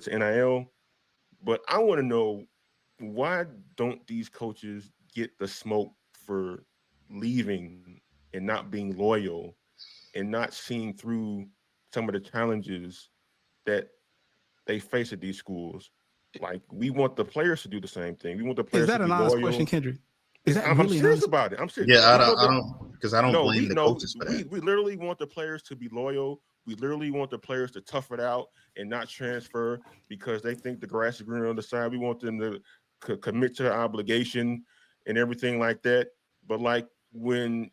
to NIL, but I want to know, why don't these coaches get the smoke for leaving and not being loyal and not seeing through some of the challenges that they face at these schools? Like, we want the players to do the same thing. We want the Is players to that be an honest loyal. question, Kendrick? Is that I'm really serious honest? about it. I'm serious. Yeah, I don't because I don't blame the coaches for that. We literally want the players to be loyal. We literally want the players to tough it out and not transfer because they think the grass is greener on the side. We want them to commit to their obligation and everything like that. But like when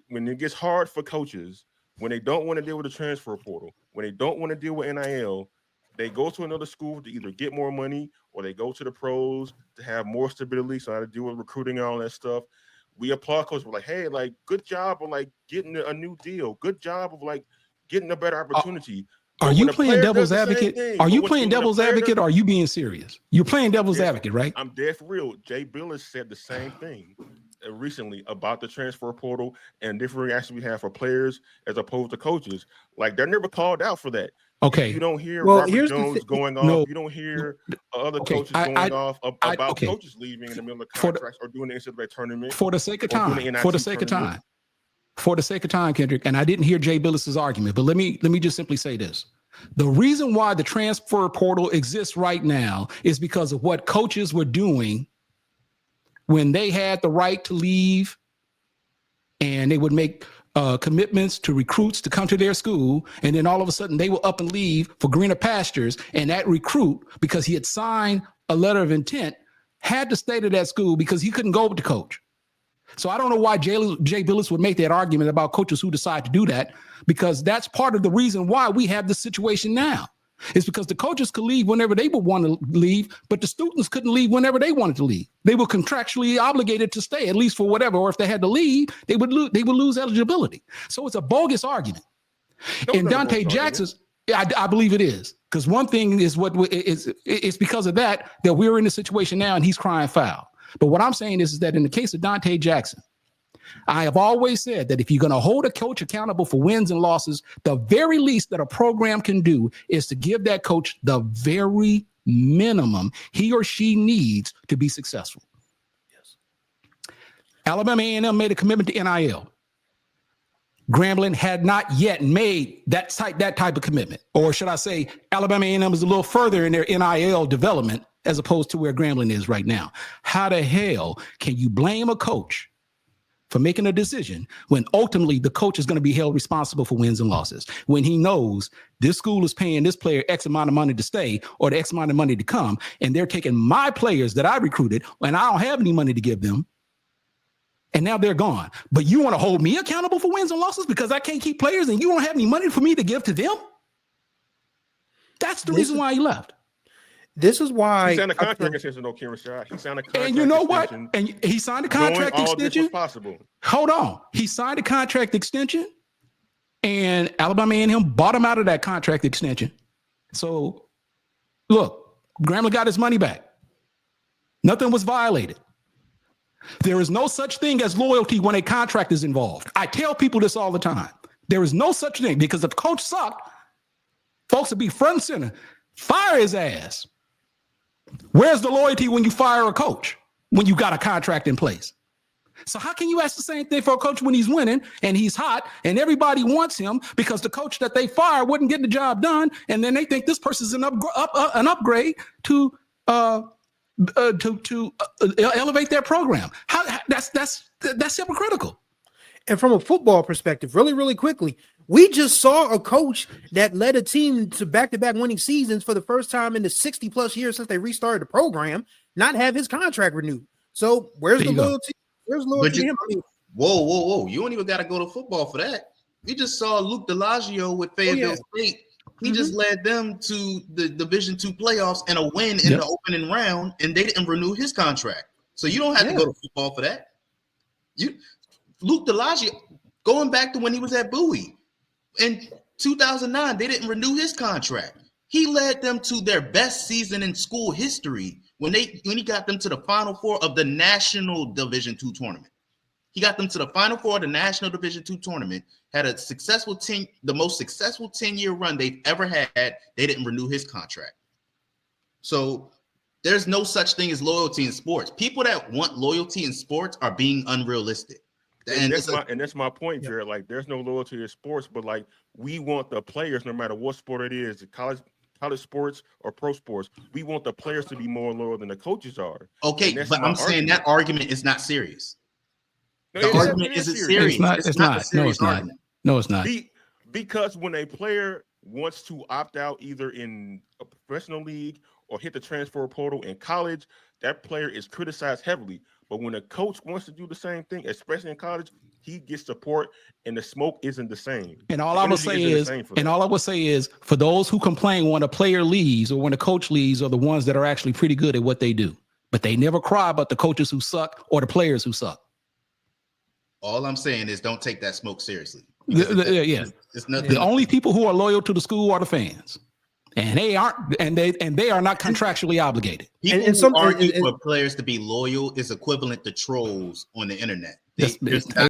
it gets hard for coaches, when they don't want to deal with the transfer portal, when they don't want to deal with NIL, they go to another school to either get more money or they go to the pros to have more stability. So how to deal with recruiting and all that stuff. We applaud coaches. We're like, hey, like, good job of like getting a new deal. Good job of like getting a better opportunity. Are you playing devil's advocate? Are you playing devil's advocate? Or are you being serious? You're playing devil's advocate, right? I'm dead for real. Jay Billis said the same thing recently about the transfer portal and different reaction we have for players as opposed to coaches. Like, they're never called out for that. Okay. You don't hear Robert Jones going off. No, you don't hear other coaches going off about coaches leaving in the middle of contracts or doing the NCAA tournament. For the sake of time. For the sake of time, Kendrick, and I didn't hear Jay Billis's argument, but let me just simply say this. The reason why the transfer portal exists right now is because of what coaches were doing when they had the right to leave, and they would make commitments to recruits to come to their school, and then all of a sudden they will up and leave for greener pastures, and that recruit, because he had signed a letter of intent, had to stay to that school because he couldn't go with the coach. So I don't know why Jay Billis would make that argument about coaches who decide to do that, because that's part of the reason why we have this situation now. It's because the coaches could leave whenever they would want to leave, but the students couldn't leave whenever they wanted to leave. They were contractually obligated to stay, at least for whatever, or if they had to leave, they would lose eligibility. So it's a bogus argument. And Dante Jackson's, I believe it is, because one thing is it's because of that we're in the situation now, and he's crying foul. But what I'm saying is that in the case of Dante Jackson, I have always said that if you're going to hold a coach accountable for wins and losses, the very least that a program can do is to give that coach the very minimum he or she needs to be successful. Yes. Alabama A&M made a commitment to NIL. Grambling had not yet made that type of commitment. Or should I say, Alabama A&M is a little further in their NIL development as opposed to where Grambling is right now. How the hell can you blame a coach for making a decision when ultimately the coach is going to be held responsible for wins and losses, when he knows this school is paying this player X amount of money to stay or the X amount of money to come, and they're taking my players that I recruited and I don't have any money to give them, and now they're gone. But you want to hold me accountable for wins and losses because I can't keep players and you don't have any money for me to give to them? That's the reason why he left. This is why he signed a contract extension, though, Kenn Rashad. He signed a contract and you know what? And he signed a contract extension. This was possible. Hold on. He signed a contract extension, and Alabama A&M bought him out of that contract extension. So, look, Grambling got his money back. Nothing was violated. There is no such thing as loyalty when a contract is involved. I tell people this all the time. There is no such thing, because if coach sucked, folks would be front and center. Fire his ass. Where's the loyalty when you fire a coach, when you got a contract in place? So how can you ask the same thing for a coach when he's winning and he's hot and everybody wants him because the coach that they fire wouldn't get the job done, and then they think this person's an upgrade to elevate their program? That's hypocritical. And from a football perspective, really, really quickly, we just saw a coach that led a team to back-to-back winning seasons for the first time in the 60-plus years since they restarted the program, not have his contract renewed. So where's the loyalty? Where's loyalty to him? Whoa. You don't even got to go to football for that. We just saw Luke DeLaggio with Fayetteville State. He just led them to the Division II playoffs and a win in the opening round, and they didn't renew his contract. So you don't have to go to football for that. Luke DeLaggio, going back to when he was at Bowie, in 2009, they didn't renew his contract. He led them to their best season in school history when he got them to the Final Four of the National Division II tournament. He got them to the Final Four of the National Division II tournament, had a successful the most successful 10-year run they've ever had. They didn't renew his contract. So there's no such thing as loyalty in sports. People that want loyalty in sports are being unrealistic. And that's my point, Jared. Like, there's no loyalty in sports, but like, we want the players, no matter what sport it is, college sports or pro sports, we want the players to be more loyal than the coaches are. Okay, but I'm saying that argument is not serious. No, the argument isn't serious. It's not. No, it's not. No, it's not. Because when a player wants to opt out either in a professional league or hit the transfer portal in college, that player is criticized heavily. But when a coach wants to do the same thing, especially in college, he gets support, and the smoke isn't the same. And all I would say is, for those who complain when a player leaves or when a coach leaves, are the ones that are actually pretty good at what they do. But they never cry about the coaches who suck or the players who suck. All I'm saying is, don't take that smoke seriously. It's nothing. The only people who are loyal to the school are the fans. And they aren't, and they are not contractually obligated. People who argue for players to be loyal is equivalent to trolls on the internet.